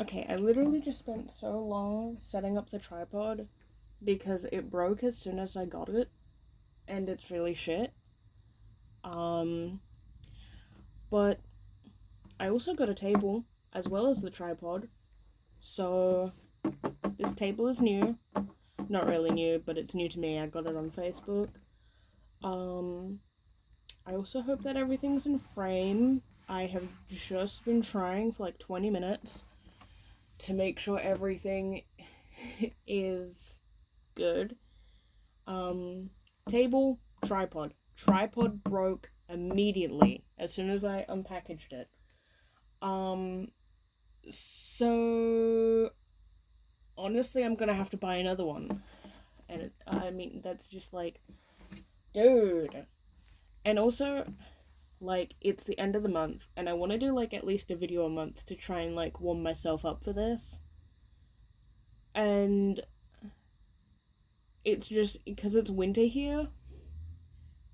Okay, I literally just spent so long setting up the tripod because it broke as soon as I got it, and it's really shit. But I also got a table as well as the tripod, so this table is new. Not really new, but it's new to me. I got it on Facebook. I also hope that everything's in frame. I have just been trying for like 20 minutes to make sure everything is good. Table, tripod. Tripod broke immediately as soon as I unpackaged it. So honestly, I'm gonna have to buy another one. And I mean, that's just like, dude. And also, like, it's the end of the month, and I want to do, like, at least a video a month to try and, like, warm myself up for this. And it's just, because it's winter here,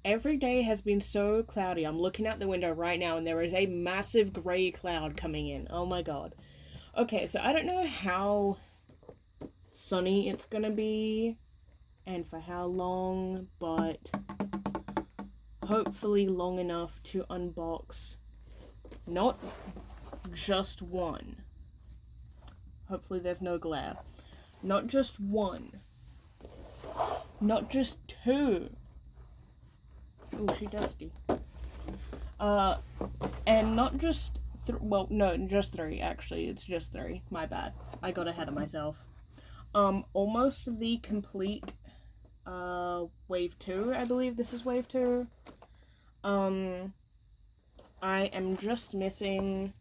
every day has been so cloudy. I'm looking out the window right now, and there is a massive grey cloud coming in. Oh my god. Okay, so I don't know how sunny it's gonna be, and for how long, but hopefully long enough to unbox not just one. Hopefully there's no glare. Not just one. Not just two. Oh, she dusty. And not just just three, actually. It's just three. My bad. I got ahead of myself. Almost the complete, wave 2, I believe this is wave 2. I am just missing,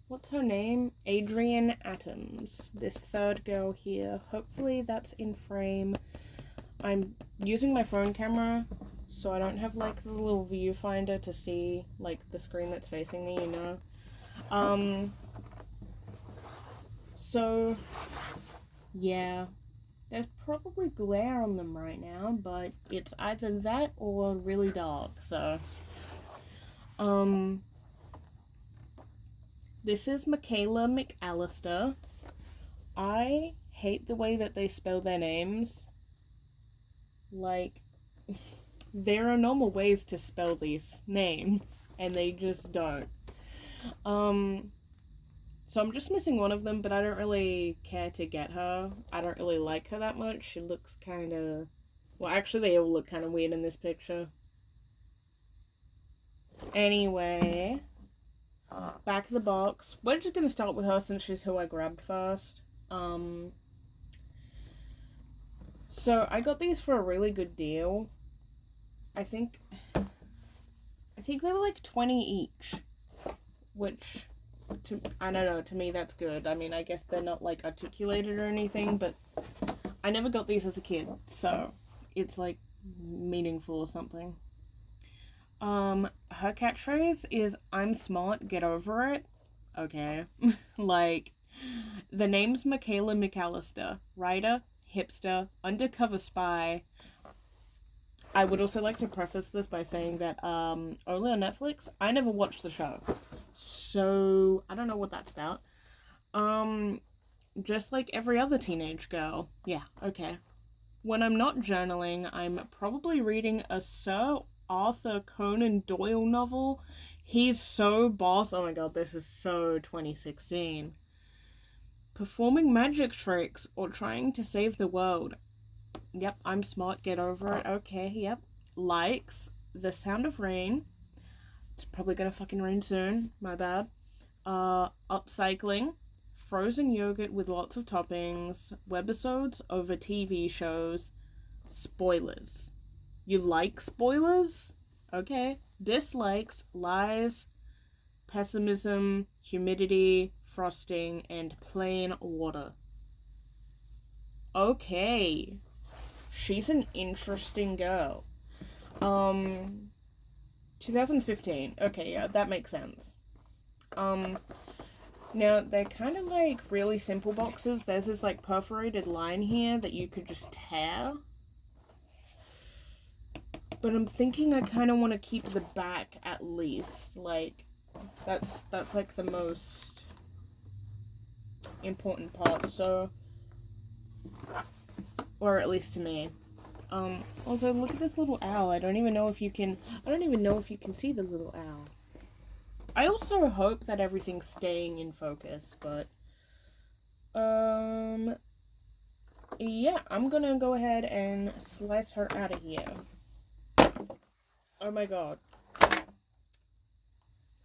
what's her name? Adrienne Atoms. This third girl here. Hopefully that's in frame. I'm using my phone camera, so I don't have, like, the little viewfinder to see, like, the screen that's facing me, you know? So, yeah. There's probably glare on them right now, but it's either that or really dark, so. This is McKeyla McAllister. I hate the way that they spell their names. Like, there are normal ways to spell these names, and they just don't. So I'm just missing one of them, but I don't really care to get her. I don't really like her that much. She looks kind of... Well, actually, they all look kind of weird in this picture. Anyway, back to the box. We're just going to start with her since she's who I grabbed first. So I got these for a really good deal. I think they were like 20 each, which... I don't know, to me that's good. I mean, I guess they're not, like, articulated or anything, but I never got these as a kid, so it's, like, meaningful or something. Her catchphrase is, "I'm smart, get over it." Okay. Like, the name's McKeyla McAllister. Writer, hipster, undercover spy. I would also like to preface this by saying that, only on Netflix. I never watched the show. So, I don't know what that's about. Just like every other teenage girl. Yeah, okay. When I'm not journaling, I'm probably reading a Sir Arthur Conan Doyle novel. He's so boss. Oh my god, this is so 2016. Performing magic tricks or trying to save the world. Yep, I'm smart, get over it. Okay, yep. Likes The Sound of Rain. It's probably gonna fucking rain soon. My bad. Upcycling. Frozen yogurt with lots of toppings. Webisodes over TV shows. Spoilers. You like spoilers? Okay. Dislikes. Lies. Pessimism. Humidity. Frosting. And plain water. Okay. She's an interesting girl. 2015. Okay, yeah, that makes sense. Now, they're kind of, like, really simple boxes. There's this, like, perforated line here that you could just tear. But I'm thinking I kind of want to keep the back at least. Like, that's like, the most important parts, so... Or at least to me. Also, look at this little owl. I don't even know if you can see the little owl. I also hope that everything's staying in focus, but... Yeah, I'm gonna go ahead and slice her out of here. Oh my god.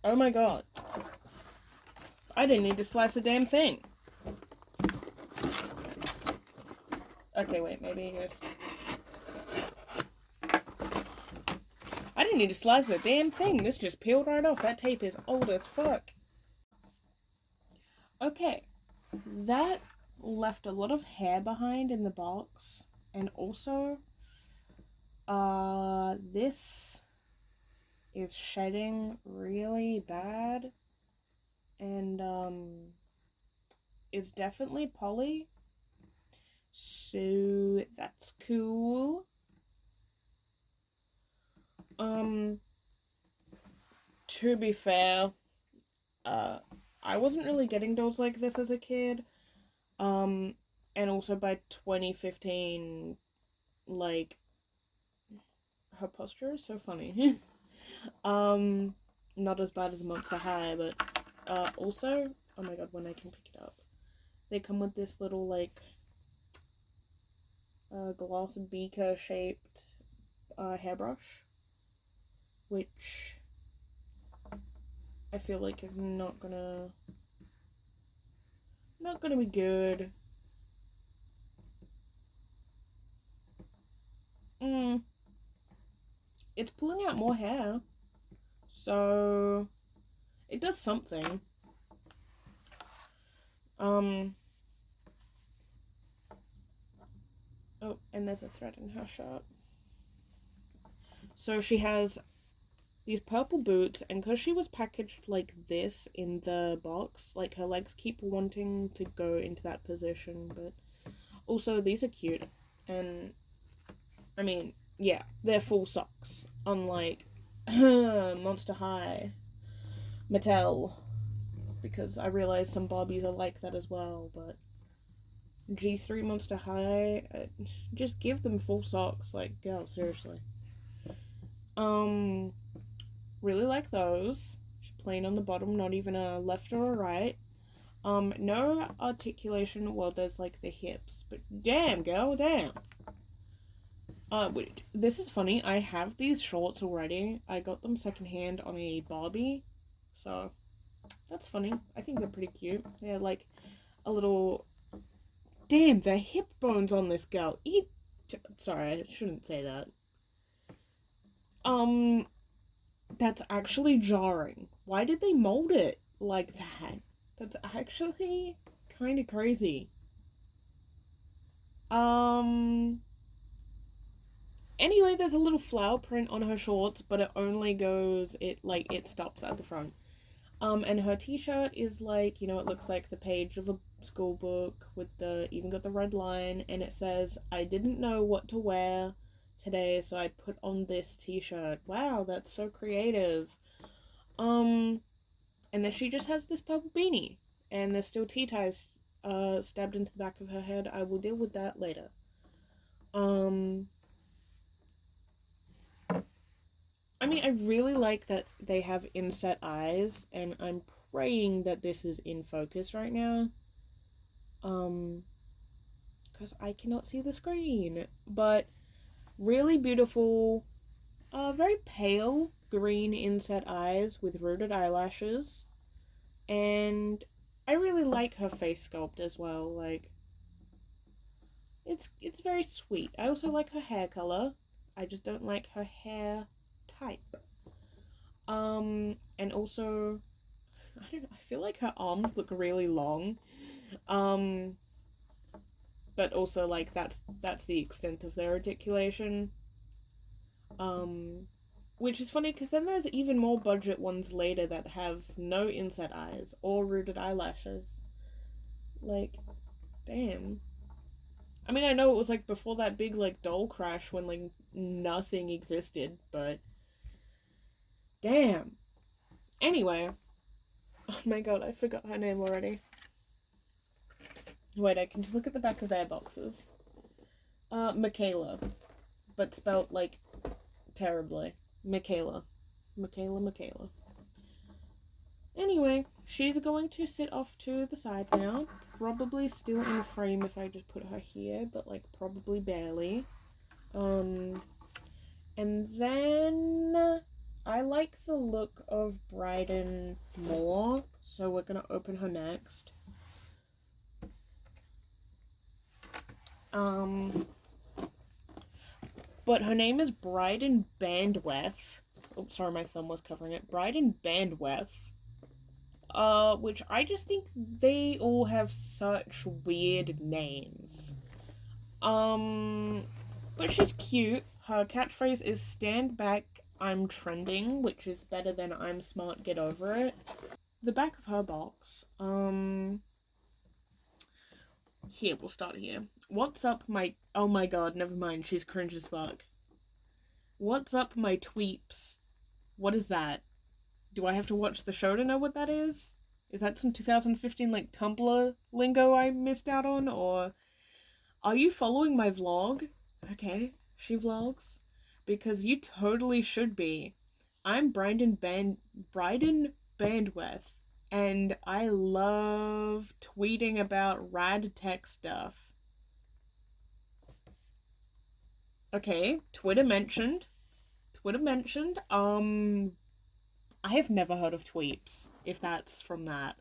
Oh my god. I didn't need to slice a damn thing. Okay, wait, maybe just... I didn't need to slice a damn thing. This just peeled right off. That tape is old as fuck. Okay. That left a lot of hair behind in the box. And also, this is shedding really bad. And, it's definitely poly. So, that's cool. To be fair, I wasn't really getting dolls like this as a kid. And also by 2015, like, her posture is so funny. Not as bad as Monster High, but, also, oh my god, when I can pick it up. They come with this little, like, glass beaker shaped, hairbrush, which I feel like is not gonna be good. It's pulling out more hair, so it does something. Oh, and there's a thread in her shirt. So she has these purple boots, and because she was packaged like this in the box, like, her legs keep wanting to go into that position, but also these are cute, and I mean, yeah, they're full socks, unlike Monster High, Mattel, because I realize some Barbies are like that as well, but G3 Monster High, just give them full socks, like, girl, seriously. Really like those. Just plain on the bottom, not even a left or a right. No articulation, well, there's, like, the hips, but damn, girl, damn. Wait, this is funny, I have these shorts already. I got them secondhand on a Barbie, so that's funny. I think they're pretty cute. They're, like, a little... Damn, the hip bones on this girl. Sorry, I shouldn't say that. That's actually jarring. Why did they mold it like that? That's actually kind of crazy. Anyway, there's a little flower print on her shorts, but it only goes, it stops at the front. And her t-shirt is like, you know, it looks like the page of a school book with even got the red line, and it says, I didn't know what to wear today, so I put on this t-shirt. Wow, that's so creative. And then she just has this purple beanie, and there's still tea ties, stabbed into the back of her head. I will deal with that later. I mean, I really like that they have inset eyes, and I'm praying that this is in focus right now. Because I cannot see the screen. But really beautiful, very pale green inset eyes with rooted eyelashes. And I really like her face sculpt as well. Like, it's very sweet. I also like her hair color. I just don't like her hair type. And also, I don't know, I feel like her arms look really long. But also, like, that's the extent of their articulation. Which is funny, because then there's even more budget ones later that have no inset eyes or rooted eyelashes. Like, damn. I mean, I know it was, like, before that big, like, doll crash when, like, nothing existed, but... Damn. Anyway. Oh my god, I forgot her name already. Wait, I can just look at the back of their boxes. McKeyla. But spelt, like, terribly. McKeyla. McKeyla. Anyway, she's going to sit off to the side now. Probably still in frame if I just put her here, but, like, probably barely. And then I like the look of Bryden more, so we're gonna open her next. But her name is Bryden Bandweth. Oh, sorry, my thumb was covering it. Bryden Bandweth. Which I just think they all have such weird names. But she's cute. Her catchphrase is "Stand back, I'm trending," which is better than "I'm smart, get over it." The back of her box, here, we'll start here. What's up, my... Oh my god, never mind, she's cringe as fuck. What's up, my tweeps? What is that? Do I have to watch the show to know what that is? Is that some 2015, like, Tumblr lingo I missed out on, or... Are you following my vlog? Okay, she vlogs. Because you totally should be. I'm Bryden Bandweth, and I love tweeting about rad tech stuff. Okay, Twitter mentioned. I have never heard of tweeps, if that's from that.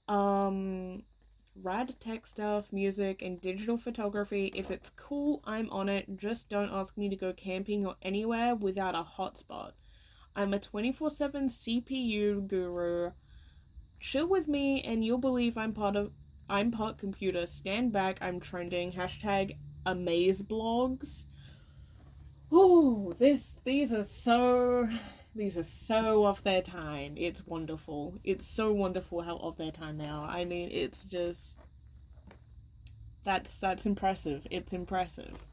Rad tech stuff, music, and digital photography. If it's cool, I'm on it. Just don't ask me to go camping or anywhere without a hotspot. I'm a 24/7 CPU guru. Chill with me and you'll believe I'm part computer. Stand back, I'm trending. Hashtag amaze blogs. Ooh, these are so of their time. It's wonderful. It's so wonderful how of their time they are. I mean, it's just... That's impressive. It's impressive.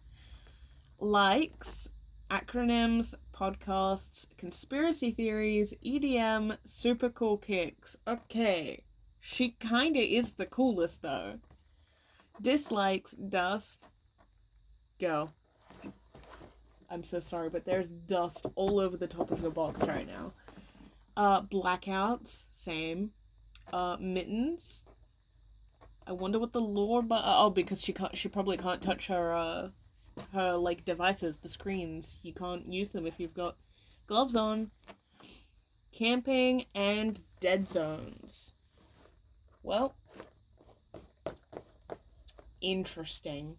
Likes, acronyms, podcasts, conspiracy theories, EDM, super cool kicks. Okay. She kinda is the coolest, though. Dislikes, dust. Girl. I'm so sorry, but there's dust all over the top of your box right now. Blackouts, same. Mittens. I wonder what the lore, but because she probably can't touch her like devices, the screens. You can't use them if you've got gloves on. Camping and dead zones. Well, interesting.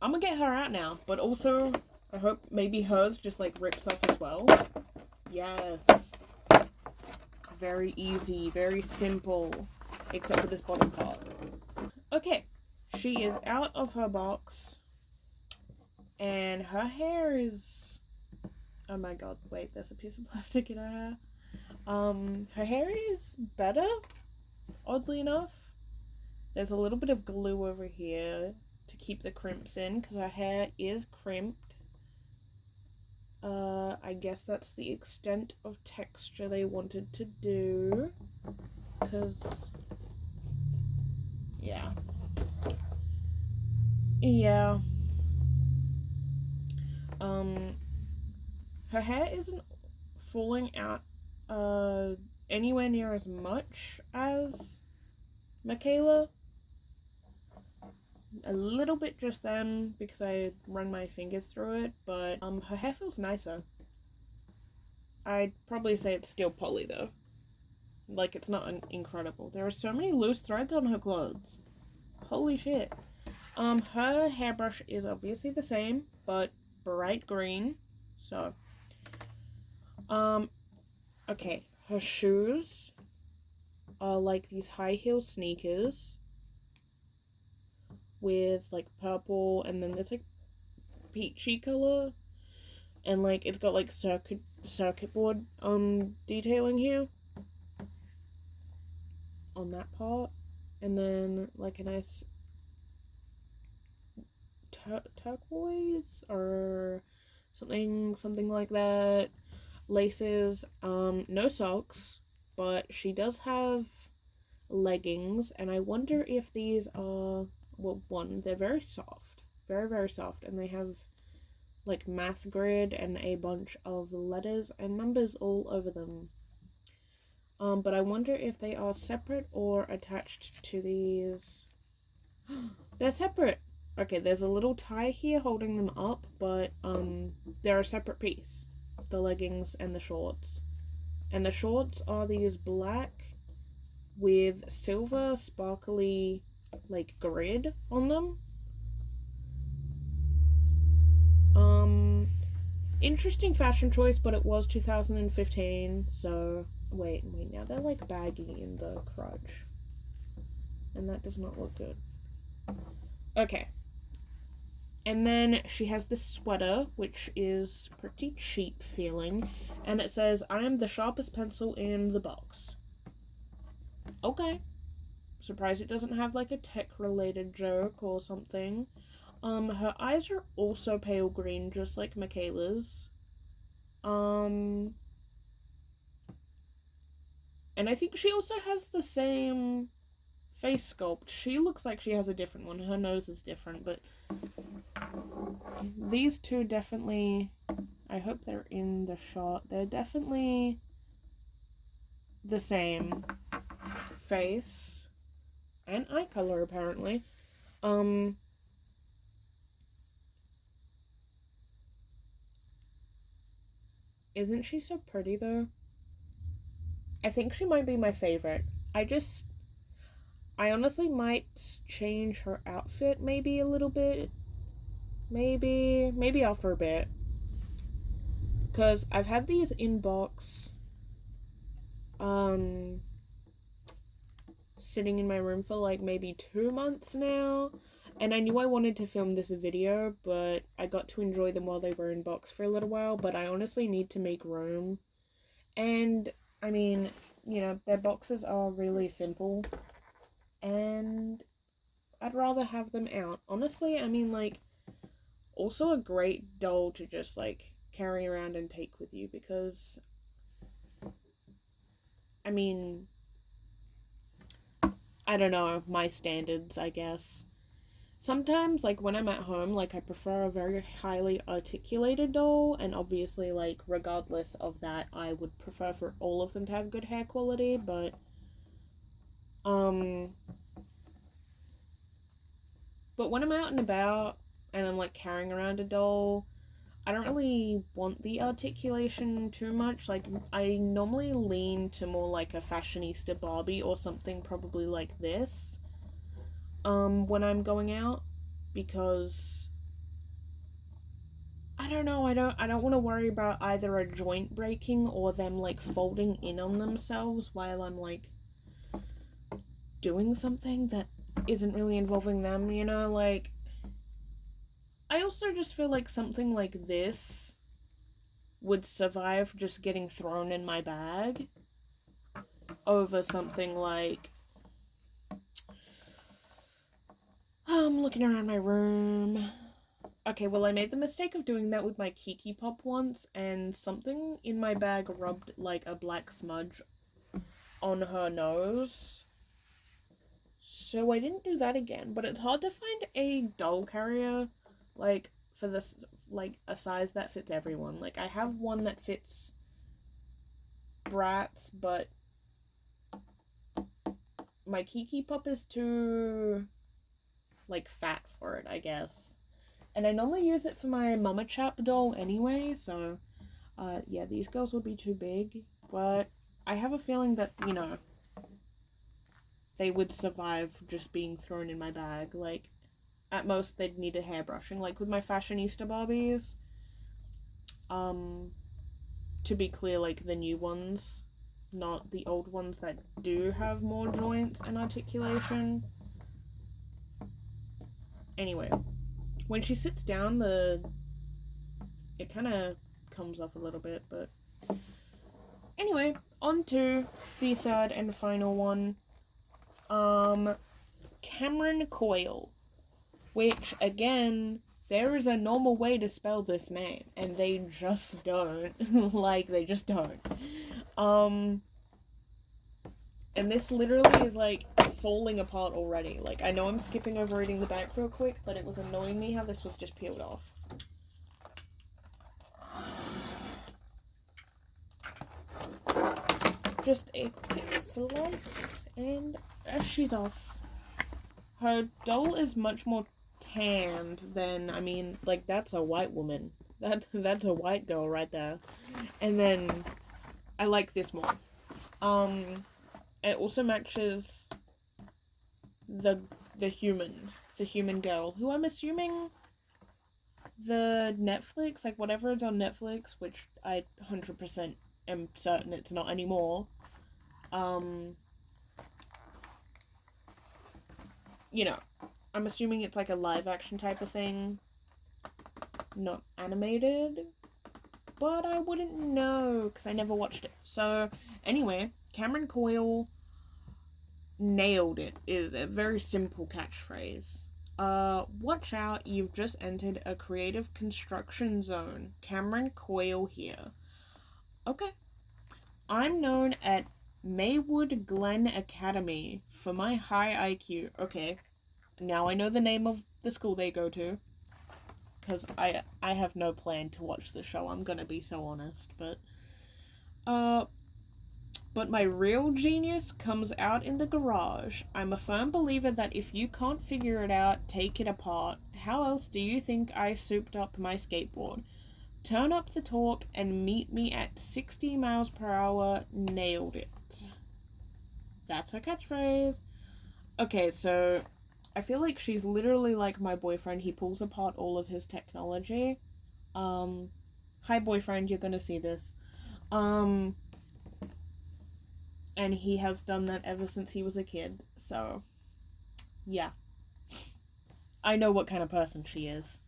I'm gonna get her out now, but also I hope maybe hers just like rips off as well. Yes. Very easy, very simple, except for this bottom part. Okay, she is out of her box, and her hair is... Oh my god, wait, there's a piece of plastic in her hair. Her hair is better, oddly enough. There's a little bit of glue over here to keep the crimps in, because her hair is crimped. I guess that's the extent of texture they wanted to do, because... Yeah. Her hair isn't falling out anywhere near as much as McKeyla. A little bit just then because I run my fingers through it, but her hair feels nicer. I'd probably say it's still poly though. Like, it's not incredible. There are so many loose threads on her clothes. Holy shit. Her hairbrush is obviously the same, but bright green. So, okay. Her shoes are like these high heel sneakers with like purple, and then there's like peachy color, and like it's got like circuit board detailing here on that part, and then like a nice turquoise or something like that. Laces, no socks, but she does have leggings, and I wonder if these are, well, one, they're very soft, very, very soft, and they have like math grid and a bunch of letters and numbers all over them. But I wonder if they are separate or attached to these. They're separate. Okay, there's a little tie here holding them up, but they're a separate piece. The leggings and the shorts. And the shorts are these black with silver sparkly like grid on them. Interesting fashion choice, but it was 2015, so wait, now they're like baggy in the crotch. And that does not look good. Okay. And then she has this sweater, which is pretty cheap feeling, and it says, "I am the sharpest pencil in the box." Okay. Surprised it doesn't have like a tech-related joke or something. Her eyes are also pale green, just like McKeyla's. And I think she also has the same face sculpt. She looks like she has a different one. Her nose is different, but these two definitely, I hope they're in the shot. They're definitely the same face and eye color, apparently. Isn't she so pretty, though? I think she might be my favorite. I honestly might change her outfit maybe a little bit. Maybe after a bit. Because I've had these in box, sitting in my room for like maybe 2 months now. And I knew I wanted to film this video, but I got to enjoy them while they were in box for a little while. But I honestly need to make room. And, I mean, you know, their boxes are really simple. And I'd rather have them out. Honestly, I mean, like, also a great doll to just, like, carry around and take with you. Because, I mean, I don't know, my standards, I guess. Sometimes, like, when I'm at home, like, I prefer a very highly articulated doll, and obviously, like, regardless of that, I would prefer for all of them to have good hair quality, but, but when I'm out and about, and I'm, like, carrying around a doll, I don't really want the articulation too much. Like, I normally lean to more, like, a fashionista Barbie or something probably like this, when I'm going out, because I don't know, I don't want to worry about either a joint breaking or them like folding in on themselves while I'm like doing something that isn't really involving them, you know, like I also just feel like something like this would survive just getting thrown in my bag over something like I'm looking around my room. Okay, well, I made the mistake of doing that with my Kiki Pop once, and something in my bag rubbed, like, a black smudge on her nose. So I didn't do that again, but it's hard to find a doll carrier, like, for this, like, a size that fits everyone. Like, I have one that fits brats, but my Kiki Pop is too, like, fat for it, I guess. And I normally use it for my Mama Chap doll anyway, so, yeah, these girls would be too big. But I have a feeling that, you know, they would survive just being thrown in my bag. Like, at most, they'd need a hairbrushing. Like, with my fashionista Barbies, to be clear, like, the new ones, not the old ones that do have more joints and articulation. Anyway. When she sits down, it kind of comes up a little bit, but anyway, on to the third and final one. Camryn Coyle, which, again, there is a normal way to spell this name, and they just don't. Like, they just don't. And this literally is, like, falling apart already. Like, I know I'm skipping over reading the back real quick, but it was annoying me how this was just peeled off. Just a quick slice, and she's off. Her doll is much more tanned than, I mean, like, that's a white woman. That's a white girl right there. And then, I like this more. It also matches the human girl, who I'm assuming the Netflix, like, whatever is on Netflix, which I 100% am certain it's not anymore, you know, I'm assuming it's like a live action type of thing, not animated, but I wouldn't know, because I never watched it. So, anyway, Camryn Coyle nailed it, is a very simple catchphrase. Watch out, you've just entered a creative construction zone. Camryn Coyle here. Okay. I'm known at Maywood Glen Academy for my high IQ. Okay. Now I know the name of the school they go to. Because I have no plan to watch the show, I'm gonna be so honest, but my real genius comes out in the garage. I'm a firm believer that if you can't figure it out, take it apart. How else do you think I souped up my skateboard? Turn up the torque and meet me at 60 miles per hour. Nailed it. That's her catchphrase. Okay, so I feel like she's literally like my boyfriend. He pulls apart all of his technology. Hi boyfriend, you're gonna see this. And he has done that ever since he was a kid, so, yeah. I know what kind of person she is.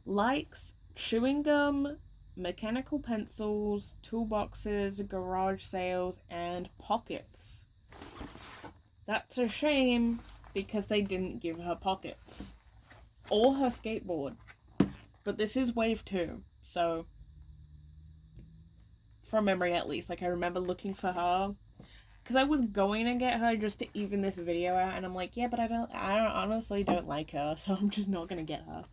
Likes chewing gum, mechanical pencils, toolboxes, garage sales, and pockets. That's a shame, because they didn't give her pockets. Or her skateboard. But this is wave 2, so, from memory at least, like, I remember looking for her, because I was going to get her just to even this video out, and I'm like, yeah, but I honestly don't like her, so I'm just not gonna get her.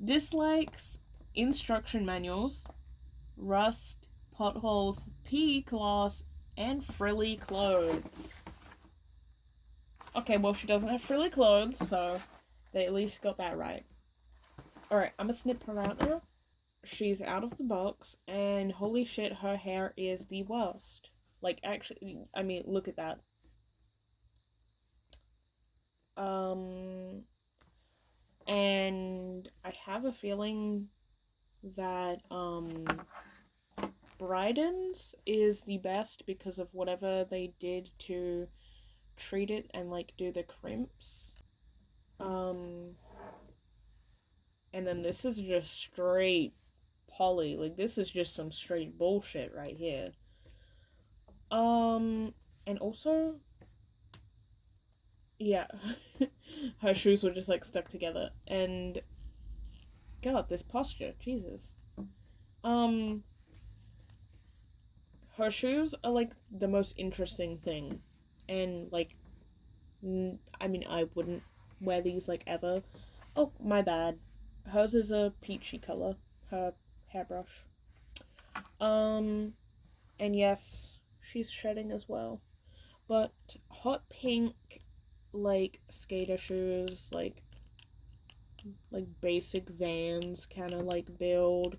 Dislikes instruction manuals, rust, potholes, PE class, and frilly clothes. Okay, well, she doesn't have frilly clothes, so they at least got that right. Alright, I'm gonna snip her out now. She's out of the box, and holy shit, her hair is the worst. Like, actually, I mean, look at that. And I have a feeling that, Bryden's is the best because of whatever they did to treat it and, like, do the crimps. And then this is just straight poly. Like, this is just some straight bullshit right here. And also, yeah, her shoes were just, like, stuck together, and, God, this posture, Jesus. Her shoes are, like, the most interesting thing, and, like, I mean, I wouldn't wear these, like, ever. Oh, my bad. Hers is a peachy color, her hairbrush. And yes, she's shedding as well. But hot pink, like, skater shoes, like basic Vans kind of, like, build.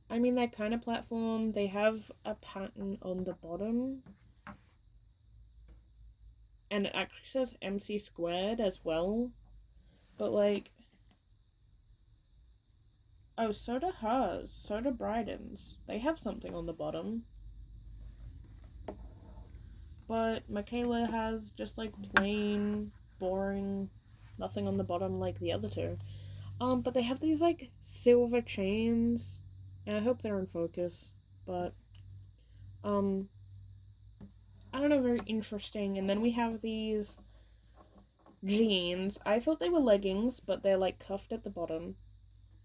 I mean, they're kind of platform. They have a pattern on the bottom. And it actually says MC² as well. But, like, oh, so do hers. So do Bryden's. They have something on the bottom. But McKeyla has just, like, plain, boring, nothing on the bottom like the other two. But they have these, like, silver chains, and I hope they're in focus, but, I don't know, very interesting. And then we have these jeans. I thought they were leggings, but they're, like, cuffed at the bottom,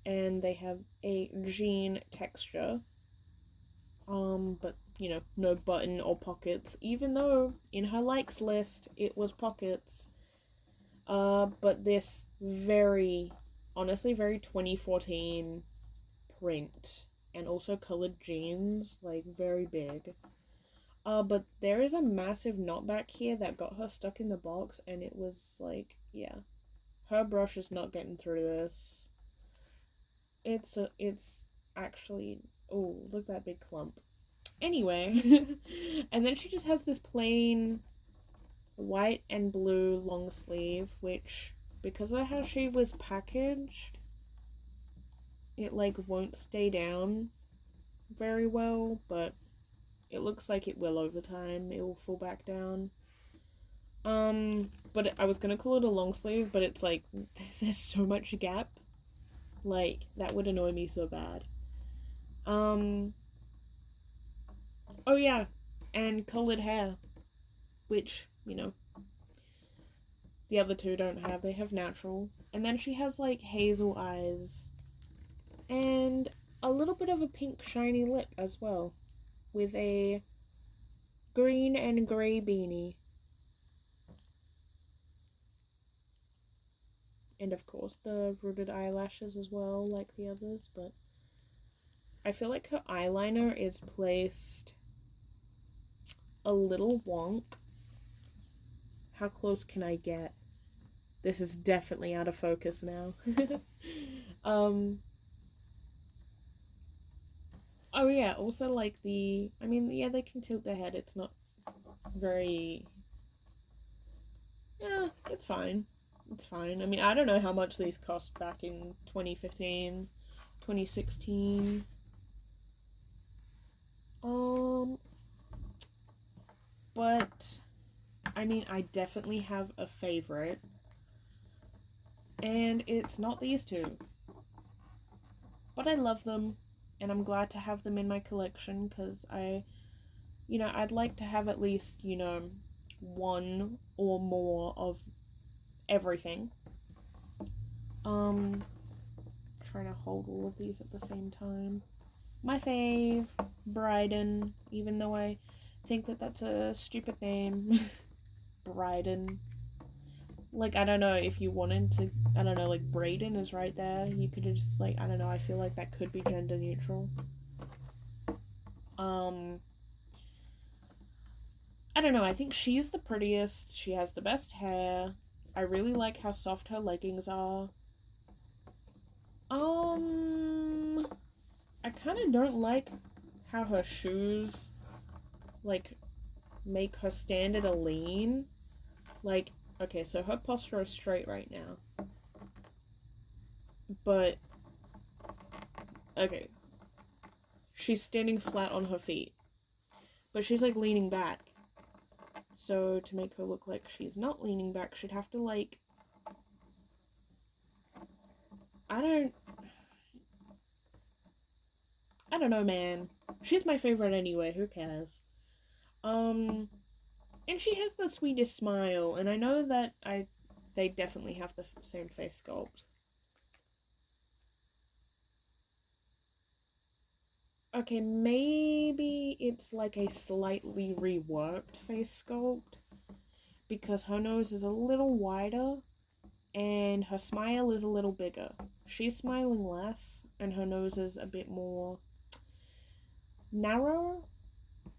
and they have a jean texture, but you know, no button or pockets, even though in her likes list it was pockets. But this honestly, very 2014 print, and also colored jeans, like, very big. But there is a massive knot back here that got her stuck in the box, and it was like, yeah, her brush is not getting through this. It's actually, oh, look at that big clump. Anyway, and then she just has this plain white and blue long sleeve, which, because of how she was packaged, it, like, won't stay down very well, but it looks like it will over time. It will fall back down. But I was gonna call it a long sleeve, but it's like, there's so much gap. Like, that would annoy me so bad. Oh yeah, and colored hair, which, you know, the other two don't have. They have natural. And then she has, like, hazel eyes, and a little bit of a pink shiny lip as well, with a green and grey beanie. And of course the rooted eyelashes as well, like the others, but I feel like her eyeliner is placed a little wonk. How close can I get? This is definitely out of focus now. Oh yeah, also, like, I mean, yeah, they can tilt their head. It's not very... Yeah, it's fine. It's fine. I mean, I don't know how much these cost back in 2015, 2016. But, I mean, I definitely have a favorite. And it's not these two. But I love them. And I'm glad to have them in my collection, because I'd like to have at least, one or more of everything. Trying to hold all of these at the same time. My fave, Bryden, even though I think that that's a stupid name. Bryden. Like, I don't know, if you wanted to, I don't know, like, Bryden is right there. You could have just, like, I don't know, I feel like that could be gender neutral. I don't know, I think she's the prettiest. She has the best hair. I really like how soft her leggings are. I kind of don't like how her shoes, like, make her stand at a lean. Like, okay, so her posture is straight right now. But, okay, she's standing flat on her feet. But she's, like, leaning back. So, to make her look like she's not leaning back, she'd have to, like... I don't know, man. She's my favorite anyway, who cares? And she has the sweetest smile, and I know that they definitely have the same face sculpt. Okay, maybe it's like a slightly reworked face sculpt, because her nose is a little wider, and her smile is a little bigger. She's smiling less, and her nose is a bit more narrow,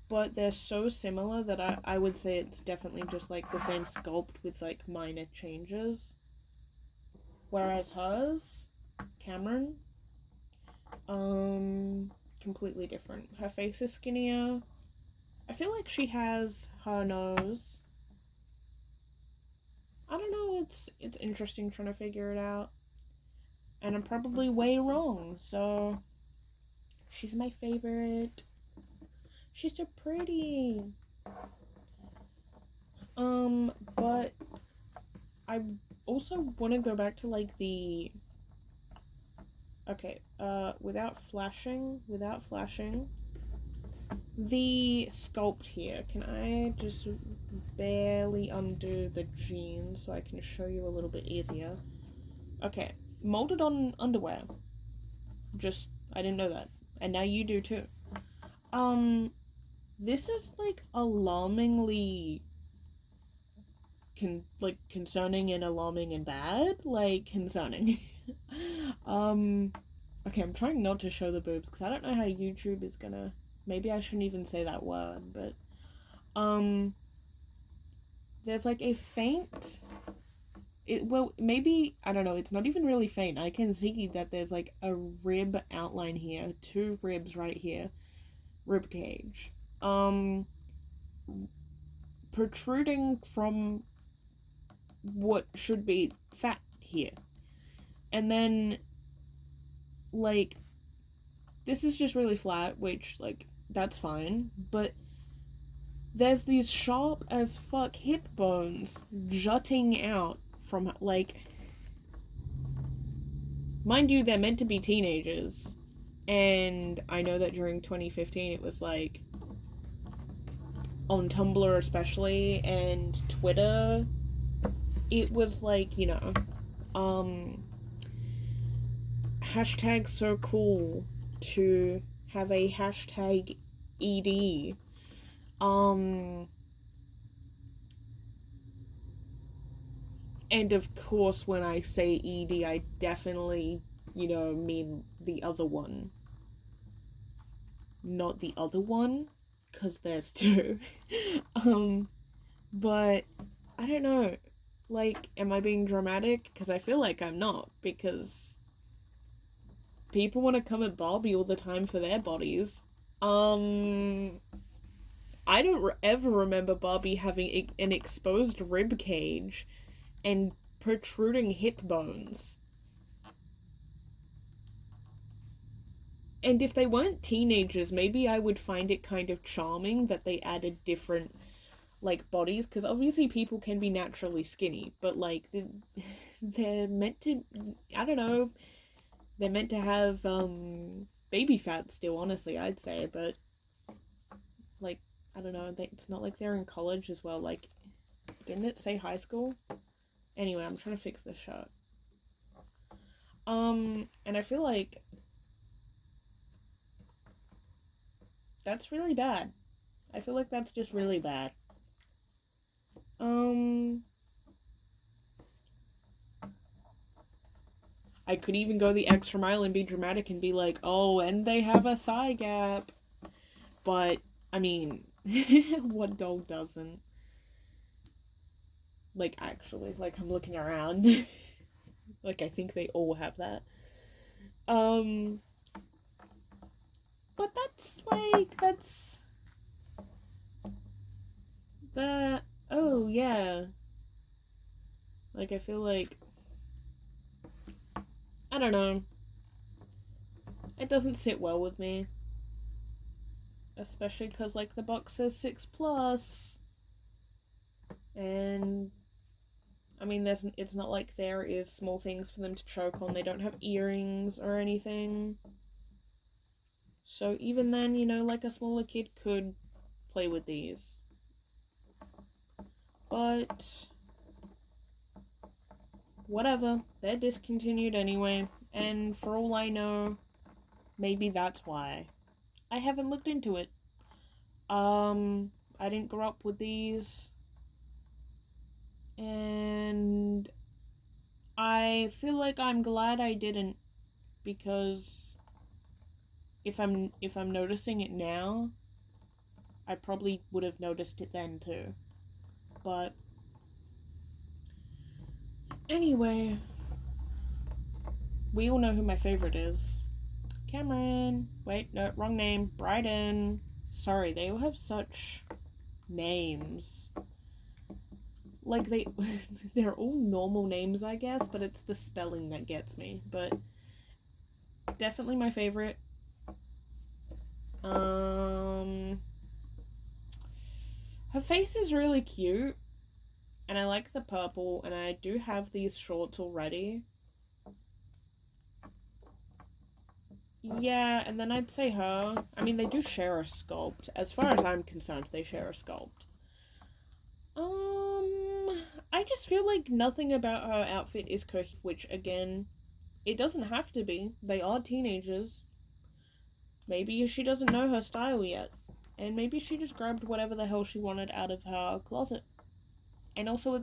but they're so similar that I would say it's definitely just, like, the same sculpt with, like, minor changes. Whereas hers, Camryn, completely different. Her face is skinnier. I feel like she has her nose. I don't know, it's interesting trying to figure it out. And I'm probably way wrong, so she's my favorite. She's so pretty. But I also want to go back to, like, the... Okay, without flashing, the sculpt here. Can I just barely undo the jeans so I can show you a little bit easier? Okay, molded on underwear. I didn't know that. And now you do too. this is, like, alarmingly concerning and alarming and bad. Like, concerning. Okay, I'm trying not to show the boobs, because I don't know how YouTube is gonna... Maybe I shouldn't even say that word, but... There's, like, a faint... well, maybe... I don't know, it's not even really faint. I can see that there's, like, a rib outline here. 2 ribs right here. Rib cage. Protruding from what should be fat here. And then, like, this is just really flat, which, like, that's fine, but there's these sharp as fuck hip bones jutting out from, like, mind you, they're meant to be teenagers, and I know that during 2015 it was, like, on Tumblr especially, and Twitter, it was, like, you know, hashtag so cool to have a hashtag ED. And of course, when I say ED, I definitely, you know, mean the other one. Not the other one, because there's 2. But, I don't know, like, am I being dramatic? Because I feel like I'm not, because people want to come at Barbie all the time for their bodies. I don't ever remember Barbie having an exposed rib cage and protruding hip bones. And if they weren't teenagers, maybe I would find it kind of charming that they added different, like, bodies, because obviously people can be naturally skinny, but, like, they're meant to, I don't know, they're meant to have, baby fat still, honestly, I'd say, but, like, I don't know, it's not like they're in college as well, like, didn't it say high school? Anyway, I'm trying to fix this shirt. And I feel like that's really bad. I feel like that's just really bad. I could even go the extra mile and be dramatic and be like, oh, and they have a thigh gap. But, I mean, what dog doesn't? Like, actually, like, I'm looking around. Like, I think they all have that. But that's, like, that's... That... Oh, yeah. Like, I feel like... I don't know. It doesn't sit well with me. Especially because, like, the box says 6+. And... I mean, it's not like there is small things for them to choke on. They don't have earrings or anything. So even then, you know, like, a smaller kid could play with these. But... whatever. They're discontinued anyway. And for all I know, maybe that's why. I haven't looked into it. I didn't grow up with these. And I feel like I'm glad I didn't, because if I'm noticing it now, I probably would have noticed it then too. But anyway, we all know who my favorite is. Camryn. Wait, no, wrong name. Bryden. Sorry, they all have such names. Like, they're all normal names, I guess, but it's the spelling that gets me. But definitely my favorite. Her face is really cute, and I like the purple, and I do have these shorts already. Yeah, and then I'd say her. I mean, they do share a sculpt. As far as I'm concerned, they share a sculpt. I just feel like nothing about her outfit is cohesive, which, again, it doesn't have to be. They are teenagers. Maybe she doesn't know her style yet. And maybe she just grabbed whatever the hell she wanted out of her closet. And also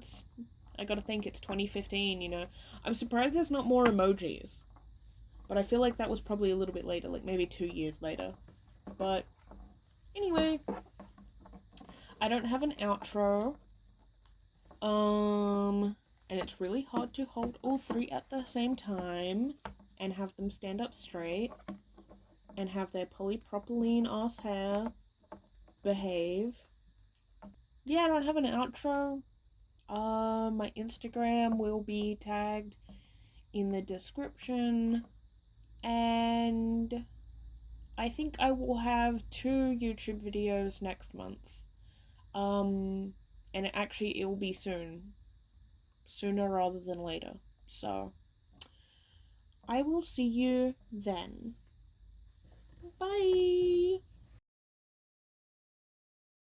I gotta think it's 2015, you know. I'm surprised there's not more emojis. But I feel like that was probably a little bit later, like maybe 2 years later. But anyway, I don't have an outro. And it's really hard to hold all three at the same time and have them stand up straight and have their polypropylene ass hair behave. Yeah, I don't have an outro. My Instagram will be tagged in the description, and I think I will have 2 YouTube videos next month. And it will be soon. Sooner rather than later. So, I will see you then. Bye!